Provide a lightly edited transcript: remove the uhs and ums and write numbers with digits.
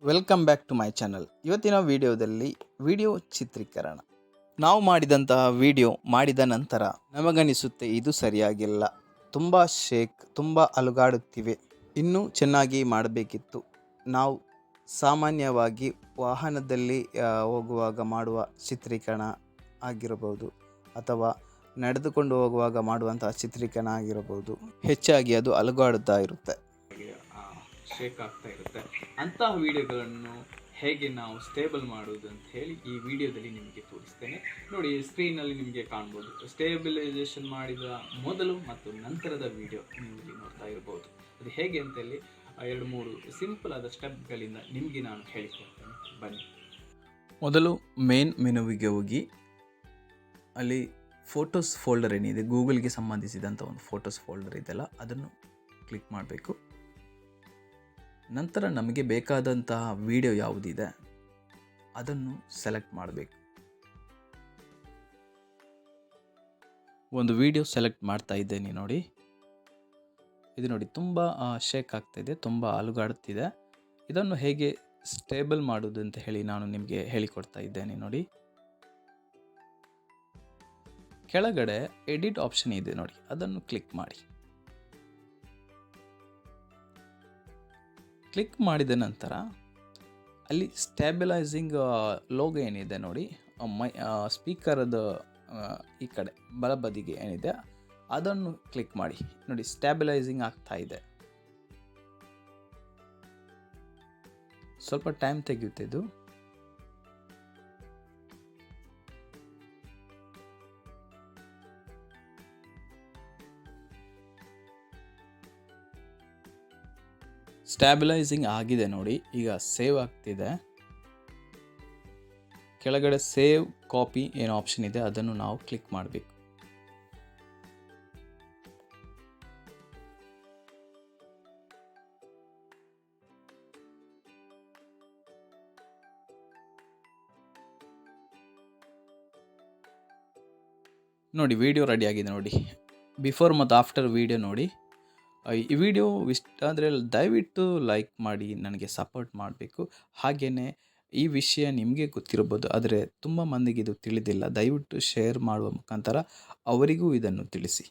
Welcome back to my channel. ಇವತ್ತಿನ ವಿಡಿಯೋದಲ್ಲಿ video ಚಿತ್ರೀಕರಣ ನಾವು ಮಾಡಿದಂತಹ ವಿಡಿಯೋ ಮಾಡಿದ ನಂತರ ನಮಗನಿಸುತ್ತೆ ಇದು ಸರಿಯಾಗಿಲ್ಲ, ತುಂಬ ತುಂಬ ಅಲುಗಾಡುತ್ತಿವೆ, ಇನ್ನೂ ಚೆನ್ನಾಗಿ ಮಾಡಬೇಕಿತ್ತು. ನಾವು ಸಾಮಾನ್ಯವಾಗಿ ವಾಹನದಲ್ಲಿ ಹೋಗುವಾಗ ಮಾಡುವ ಚಿತ್ರೀಕರಣ ಆಗಿರಬಹುದು ಅಥವಾ ನಡೆದುಕೊಂಡು ಹೋಗುವಾಗ ಮಾಡುವಂತಹ ಚಿತ್ರೀಕರಣ ಆಗಿರಬಹುದು. ಹೆಚ್ಚಾಗಿ ಅದು ಅಲುಗಾಡುತ್ತಾ ಇರುತ್ತೆ, ಶೇಕ್ ಆಗ್ತಾ ಇರುತ್ತೆ. ಅಂತಹ ವಿಡಿಯೋಗಳನ್ನು ಹೇಗೆ ನಾವು ಸ್ಟೇಬಲ್ ಮಾಡೋದು ಅಂತ ಹೇಳಿ ಈ ವಿಡಿಯೋದಲ್ಲಿ ನಿಮಗೆ ತೋರಿಸ್ತೇನೆ. ನೋಡಿ, ಸ್ಕ್ರೀನಲ್ಲಿ ನಿಮಗೆ ಕಾಣ್ಬೋದು ಸ್ಟೇಬಿಲೈಸೇಷನ್ ಮಾಡಿದ ಮೊದಲು ಮತ್ತು ನಂತರದ ವಿಡಿಯೋ ನೀವು ಇಲ್ಲಿ ನೋಡ್ತಾ ಇರ್ಬೋದು. ಅದು ಹೇಗೆ ಅಂತೇಳಿ 2-3 ಸಿಂಪಲ್ ಆದ ಸ್ಟೆಪ್ಗಳಿಂದ ನಿಮಗೆ ನಾನು ಹೇಳಿಕೊಡ್ತೇನೆ, ಬನ್ನಿ. ಮೊದಲು ಮೇನ್ ಮೆನುವಿಗೆ ಹೋಗಿ ಅಲ್ಲಿ ಫೋಟೋಸ್ ಫೋಲ್ಡರ್ ಏನಿದೆ, ಗೂಗಲ್ಗೆ ಸಂಬಂಧಿಸಿದಂಥ ಒಂದು ಫೋಟೋಸ್ ಫೋಲ್ಡರ್ ಇದೆಯಲ್ಲ, ಅದನ್ನು ಕ್ಲಿಕ್ ಮಾಡಬೇಕು. ನಂತರ ನಮಗೆ ಬೇಕಾದಂತಹ ವಿಡಿಯೋ ಯಾವುದಿದೆ ಅದನ್ನು ಸೆಲೆಕ್ಟ್ ಮಾಡಬೇಕು. ಒಂದು ವಿಡಿಯೋ ಸೆಲೆಕ್ಟ್ ಮಾಡ್ತಾ ಇದ್ದೇನೆ ನೋಡಿ. ಇದು ನೋಡಿ, ತುಂಬ ಶೇಕ್ ಆಗ್ತಾಯಿದೆ, ತುಂಬ ಅಲುಗಾಡುತ್ತಿದೆ. ಇದನ್ನು ಹೇಗೆ ಸ್ಟೇಬಲ್ ಮಾಡೋದು ಅಂತ ಹೇಳಿ ನಾನು ನಿಮಗೆ ಹೇಳಿಕೊಡ್ತಾ ಇದ್ದೇನೆ ನೋಡಿ. ಕೆಳಗಡೆ ಎಡಿಟ್ ಆಪ್ಷನ್ ಇದೆ ನೋಡಿ, ಅದನ್ನು ಕ್ಲಿಕ್ ಮಾಡಿ. ಕ್ಲಿಕ್ ಮಾಡಿದ ನಂತರ ಅಲ್ಲಿ ಸ್ಟೇಬಿಲೈಸಿಂಗ್ ಲೋಗೋ ಏನಿದೆ ನೋಡಿ, ಸ್ಪೀಕರದ ಈ ಕಡೆ ಬಲಬದಿಗೆ ಏನಿದೆ ಅದನ್ನು ಕ್ಲಿಕ್ ಮಾಡಿ. ನೋಡಿ, ಸ್ಟೇಬಿಲೈಸಿಂಗ್ ಆಗ್ತಾ ಇದೆ. ಸ್ವಲ್ಪ ಟೈಮ್ ತೆಗೆಯುತ್ತೆ ಇದು. ಸ್ಟೇಬಿಲೈಸಿಂಗ್ ಆಗಿದೆ ನೋಡಿ, ಈಗ ಸೇವ್ ಆಗ್ತಿದೆ. ಕೆಳಗಡೆ ಸೇವ್ ಕಾಪಿ ಏನೋ ಆಪ್ಷನ್ ಇದೆ, ಅದನ್ನು ನಾವು ಕ್ಲಿಕ್ ಮಾಡಬೇಕು. ನೋಡಿ, ವಿಡಿಯೋ ರೆಡಿ ಆಗಿದೆ ನೋಡಿ. ಬಿಫೋರ್ ಮತ್ತು ಆಫ್ಟರ್ ವಿಡಿಯೋ ನೋಡಿ. ಈ ವಿಡಿಯೋ ಇಷ್ಟ ಆದರೆ ದಯವಿಟ್ಟು ಲೈಕ್ ಮಾಡಿ, ನನಗೆ ಸಪೋರ್ಟ್ ಮಾಡಬೇಕು. ಹಾಗೆಯೇ ಈ ವಿಷಯ ನಿಮಗೆ ಗೊತ್ತಿರಬಹುದು, ಆದರೆ ತುಂಬ ಮಂದಿಗೆ ಇದು ತಿಳಿದಿಲ್ಲ. ದಯವಿಟ್ಟು ಶೇರ್ ಮಾಡುವ ಮುಖಾಂತರ ಅವರಿಗೂ ಇದನ್ನು ತಿಳಿಸಿ.